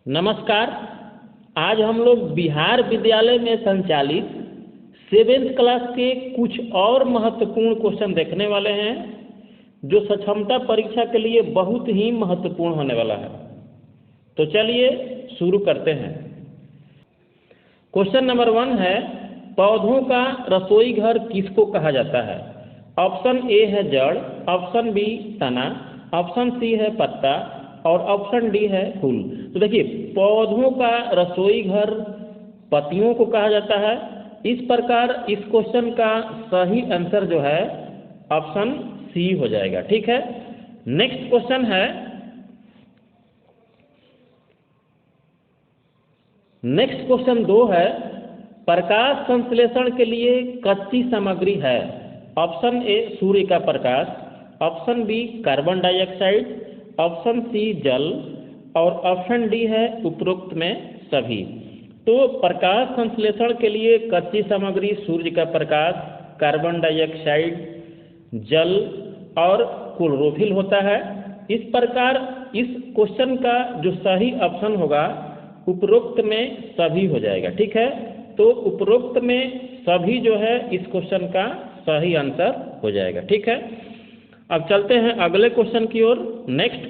नमस्कार। आज हम लोग बिहार विद्यालय में संचालित 7th क्लास के कुछ और महत्वपूर्ण क्वेश्चन देखने वाले हैं जो सक्षमता परीक्षा के लिए बहुत ही महत्वपूर्ण होने वाला है। तो चलिए शुरू करते हैं। क्वेश्चन नंबर 1 है, पौधों का रसोई घर किसको कहा जाता है? ऑप्शन ए है जड़, ऑप्शन बी तना, ऑप्शन सी है पत्ता और ऑप्शन डी है फूल। तो देखिए, पौधों का रसोई घर पत्तियों को कहा जाता है। इस प्रकार इस क्वेश्चन का सही आंसर जो है ऑप्शन सी हो जाएगा। ठीक है। नेक्स्ट क्वेश्चन है, नेक्स्ट क्वेश्चन 2 है, प्रकाश संश्लेषण के लिए कच्ची सामग्री है। ऑप्शन ए सूर्य का प्रकाश, option B carbon dioxide, option C जल और ऑप्शन डी है उपरोक्त में सभी। तो प्रकाश संश्लेषण के लिए कच्ची सामग्री सूर्य का प्रकाश, कार्बन डाइऑक्साइड, जल और क्लोरोफिल होता है। इस प्रकार इस क्वेश्चन का जो सही ऑप्शन होगा उपरोक्त में सभी हो जाएगा। ठीक है। तो उपरोक्त में सभी जो है इस क्वेश्चन का सही आंसर हो जाएगा। ठीक है। अब चलते हैं अगले क्वेश्चन की ओर। नेक्स्ट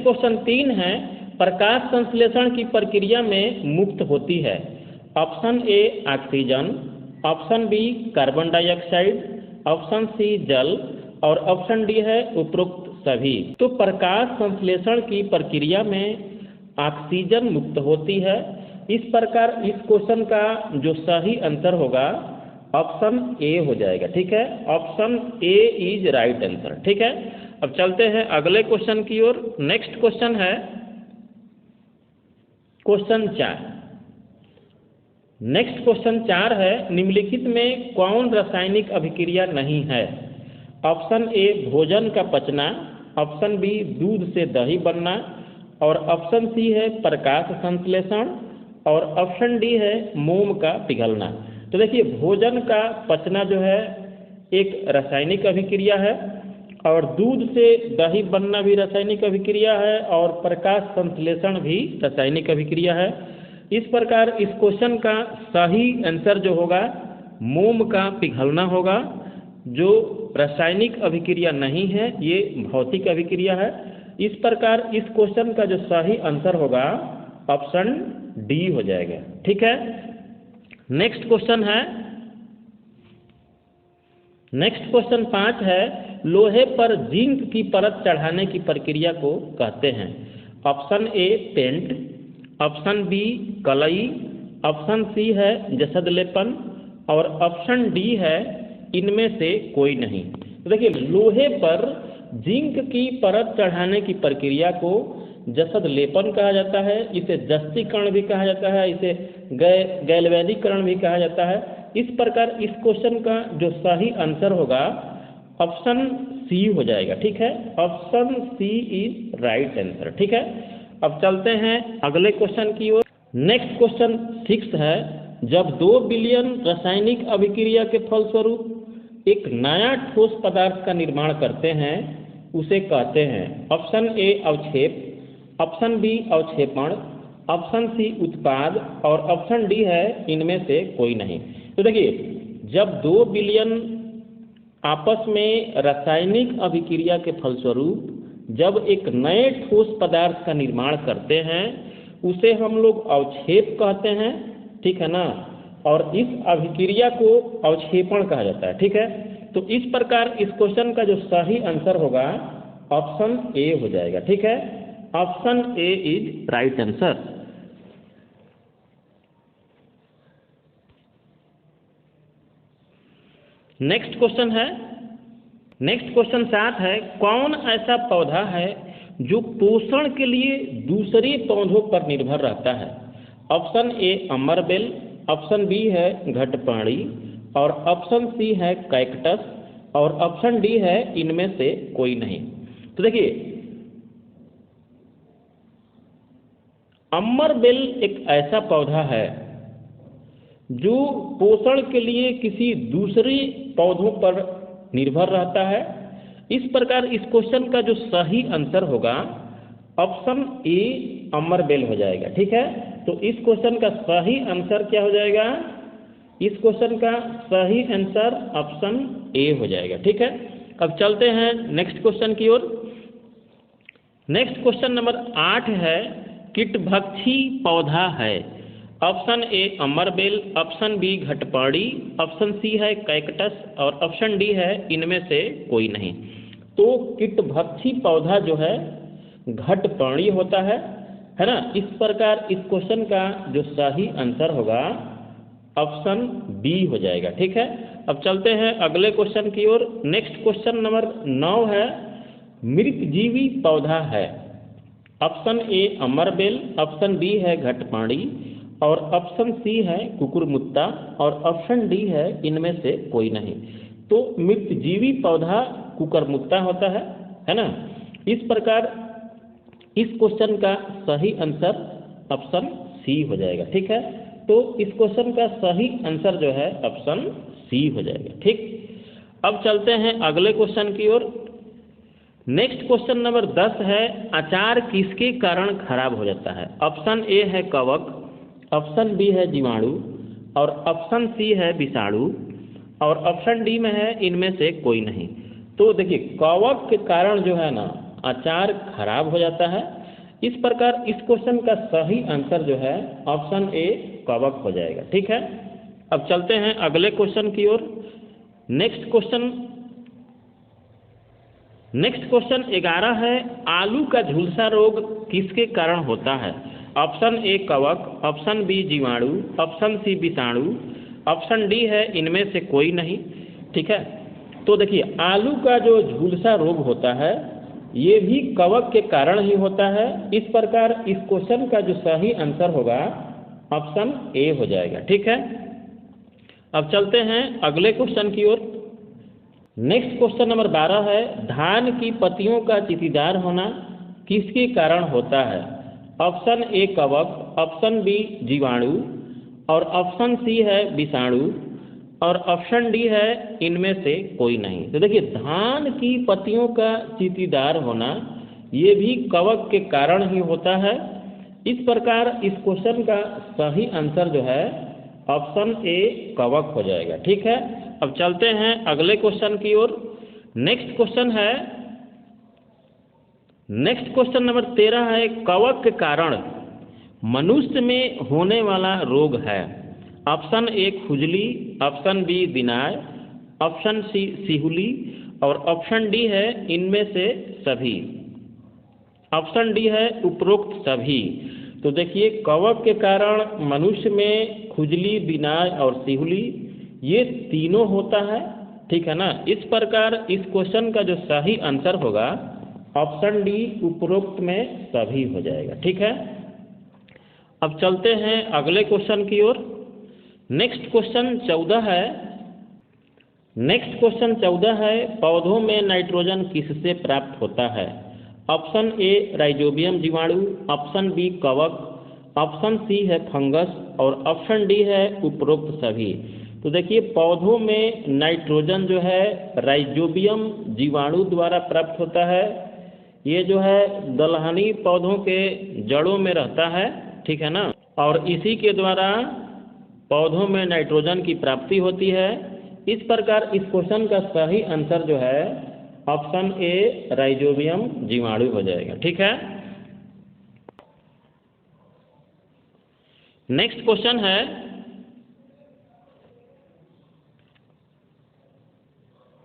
क्वेश्चन 3 है, प्रकाश संश्लेषण की प्रक्रिया में मुक्त होती है। Option A oxygen, option B carbon dioxide, option C जल और ऑप्शन डी है उपरोक्त सभी। तो प्रकाश संश्लेषण की प्रक्रिया में ऑक्सीजन मुक्त होती है। इस प्रकार इस क्वेश्चन का जो सही आंसर होगा ऑप्शन ए हो जाएगा। ठीक है। Option A is right answer. ठीक है। अब चलते हैं अगले क्वेश्चन की ओर। नेक्स्ट क्वेश्चन है क्वेश्चन 4। नेक्स्ट क्वेश्चन 4 है, निम्नलिखित में कौन रासायनिक अभिक्रिया नहीं है? ऑप्शन ए भोजन का पचना, ऑप्शन बी दूध से दही बनना और ऑप्शन सी है प्रकाश संश्लेषण और ऑप्शन डी है मोम का पिघलना। तो देखिए, भोजन का पचना जो है एक रासायनिक अभिक्रिया है और दूध से दही बनना भी रासायनिक अभिक्रिया है और प्रकाश संश्लेषण भी रासायनिक अभिक्रिया है। इस प्रकार इस क्वेश्चन का सही आंसर जो होगा मोम का पिघलना होगा, जो रासायनिक अभिक्रिया नहीं है, ये भौतिक अभिक्रिया है। इस प्रकार इस क्वेश्चन का जो सही आंसर होगा ऑप्शन डी हो जाएगा। ठीक है। नेक्स्ट क्वेश्चन है, नेक्स्ट क्वेश्चन 5 है, लोहे पर जिंक की परत चढ़ाने की प्रक्रिया को कहते हैं। Option A paint, option B कलई, ऑप्शन सी है जसद लेपन और ऑप्शन डी है इनमें से कोई नहीं। तो देखिए, लोहे पर जिंक की परत चढ़ाने की प्रक्रिया को जसद लेपन कहा जाता है, इसे जस्तीकरण भी कहा जाता है, इसे गैल्वेनीकरण भी कहा जाता है। इस प्रकार इस क्वेश्चन का जो सही आंसर होगा ऑप्शन सी हो जाएगा। ठीक है। Option C is right answer. ठीक है। अब चलते हैं अगले क्वेश्चन की ओर। नेक्स्ट क्वेश्चन 6 है, जब 2 बिलियन रासायनिक अभिक्रिया के फलस्वरूप एक नया ठोस पदार्थ का निर्माण करते हैं उसे कहते हैं। ऑप्शन ए अवक्षेप, ऑप्शन बी अवक्षेपण, ऑप्शन सी उत्पाद और ऑप्शन डी है इनमें से कोई नहीं। तो देखिए, जब 2 बिलियन आपस में रासायनिक अभिक्रिया के फलस्वरूप जब एक नए ठोस पदार्थ का निर्माण करते हैं उसे हम लोग अवक्षेप कहते हैं। ठीक है ना। और इस अभिक्रिया को अवक्षेपण कहा जाता है। ठीक है। तो इस प्रकार इस क्वेश्चन का जो सही आंसर होगा ऑप्शन ए हो जाएगा। ठीक है। Option A is right answer. Next question है, नेक्स्ट क्वेश्चन 7 है, कौन ऐसा पौधा है जो पोषण के लिए दूसरे पौधों पर निर्भर रहता है? ऑप्शन ए अमरबेल, ऑप्शन बी है घटपाणी और ऑप्शन सी है कैक्टस और ऑप्शन डी है इनमें से कोई नहीं। तो देखिए, अमरबेल एक ऐसा पौधा है जो पोषण के लिए किसी दूसरे पौधों पर निर्भर रहता है। इस प्रकार इस क्वेश्चन का जो सही आंसर होगा ऑप्शन ए अमरबेल हो जाएगा। ठीक है, तो इस क्वेश्चन का सही आंसर क्या हो जाएगा? इस क्वेश्चन का सही आंसर ऑप्शन ए हो जाएगा। ठीक है, अब चलते हैं नेक्स्ट क्वेश्चन की ओर। नेक्स्ट क्वेश्चन नंबर 8 है, कीटभक्षी पौधा है। ऑप्शन ए अमरबेल, ऑप्शन बी घटपर्णी, ऑप्शन सी है कैक्टस और ऑप्शन डी है इनमें से कोई नहीं। तो कीटभक्षी पौधा जो है घटपर्णी होता है ना। इस प्रकार इस क्वेश्चन का जो सही आंसर होगा ऑप्शन बी हो जाएगा। ठीक है, अब चलते हैं अगले क्वेश्चन की ओर। नेक्स्ट क्वेश्चन नंबर 9 है, मृतजीवी पौधा है। ऑप्शन ए अमरबेल, ऑप्शन बी है घटपर्णी और ऑप्शन सी है कुकुरमुत्ता और ऑप्शन डी है इनमें से कोई नहीं। तो मृतजीवी पौधा कुकुरमुत्ता होता है ना। इस प्रकार इस क्वेश्चन का सही आंसर ऑप्शन सी हो जाएगा। ठीक है, तो इस क्वेश्चन का सही आंसर जो है ऑप्शन सी हो जाएगा। ठीक, अब चलते हैं अगले क्वेश्चन की ओर। नेक्स्ट क्वेश्चन नंबर 10 है, अचार किसके कारण खराब हो जाता है? ऑप्शन ए है कवक, ऑप्शन बी है जीवाणु और ऑप्शन सी है विषाणु और ऑप्शन डी में है इनमें से कोई नहीं। तो देखिए, कवक के कारण जो है ना अचार खराब हो जाता है। इस प्रकार इस क्वेश्चन का सही आंसर जो है ऑप्शन ए कवक हो जाएगा। ठीक है, अब चलते हैं अगले क्वेश्चन की ओर। नेक्स्ट क्वेश्चन 11 है, आलू का झुलसा रोग किसके कारण होता है? ऑप्शन ए कवक, ऑप्शन बी जीवाणु, ऑप्शन सी विषाणु, ऑप्शन डी है इनमें से कोई नहीं। ठीक है, तो देखिए आलू का जो झुलसा रोग होता है ये भी कवक के कारण ही होता है। इस प्रकार इस क्वेश्चन का जो सही आंसर होगा ऑप्शन ए हो जाएगा। ठीक है, अब चलते हैं अगले क्वेश्चन की ओर। नेक्स्ट क्वेश्चन नंबर 12 है, धान की पत्तियों का चींटीदार होना किसके कारण होता है? ऑप्शन ए कवक, ऑप्शन बी जीवाणु और ऑप्शन सी है विषाणु और ऑप्शन डी है इनमें से कोई नहीं। तो देखिए, धान की पत्तियों का चींटीदार होना ये भी कवक के कारण ही होता है। इस प्रकार इस क्वेश्चन का सही आंसर जो है ऑप्शन ए कवक हो जाएगा। ठीक है, अब चलते हैं अगले क्वेश्चन की ओर। नेक्स्ट क्वेश्चन नंबर 13 है, कवक के कारण मनुष्य में होने वाला रोग है। ऑप्शन ए खुजली, ऑप्शन बी दिनाय, ऑप्शन सी सिहुली और ऑप्शन डी है इनमें से सभी। ऑप्शन डी है उपरोक्त सभी। तो देखिए, कवक के कारण मनुष्य में खुजली, दिनाय और सिहुली ये तीनों होता है। ठीक है ना। इस प्रकार इस क्वेश्चन का जो सही आंसर होगा ऑप्शन डी उपरोक्त में सभी हो जाएगा। ठीक है, अब चलते हैं अगले क्वेश्चन की ओर। नेक्स्ट क्वेश्चन 14 है, पौधों में नाइट्रोजन किससे प्राप्त होता है? ऑप्शन ए राइजोबियम जीवाणु, ऑप्शन बी कवक, ऑप्शन सी है फंगस और ऑप्शन डी है उपरोक्त सभी। तो देखिए, पौधों में नाइट्रोजन जो है राइजोबियम जीवाणु द्वारा प्राप्त होता है। ये जो है दलहनी पौधों के जड़ों में रहता है। ठीक है ना, और इसी के द्वारा पौधों में नाइट्रोजन की प्राप्ति होती है। इस प्रकार इस क्वेश्चन का सही आंसर जो है ऑप्शन ए राइजोबियम जीवाणु हो जाएगा। ठीक है, नेक्स्ट क्वेश्चन है,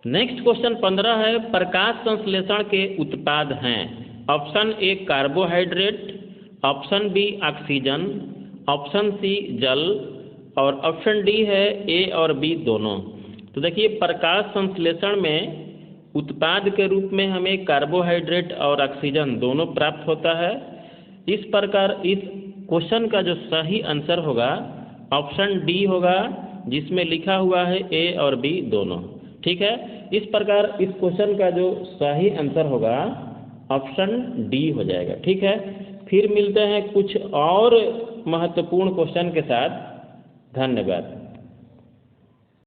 नेक्स्ट क्वेश्चन 15 है, प्रकाश संश्लेषण के उत्पाद हैं। Option A carbohydrate, option B oxygen, option C जल और ऑप्शन डी है ए और बी दोनों। तो देखिए, प्रकाश संश्लेषण में उत्पाद के रूप में हमें कार्बोहाइड्रेट और ऑक्सीजन दोनों प्राप्त होता है। इस प्रकार इस क्वेश्चन का जो सही आंसर होगा ऑप्शन डी होगा, जिसमें लिखा हुआ है ए और बी दोनों। ठीक है, इस प्रकार इस क्वेश्चन का जो सही आंसर होगा ऑप्शन डी हो जाएगा। ठीक है, फिर मिलते हैं कुछ और महत्वपूर्ण क्वेश्चन के साथ। धन्यवाद।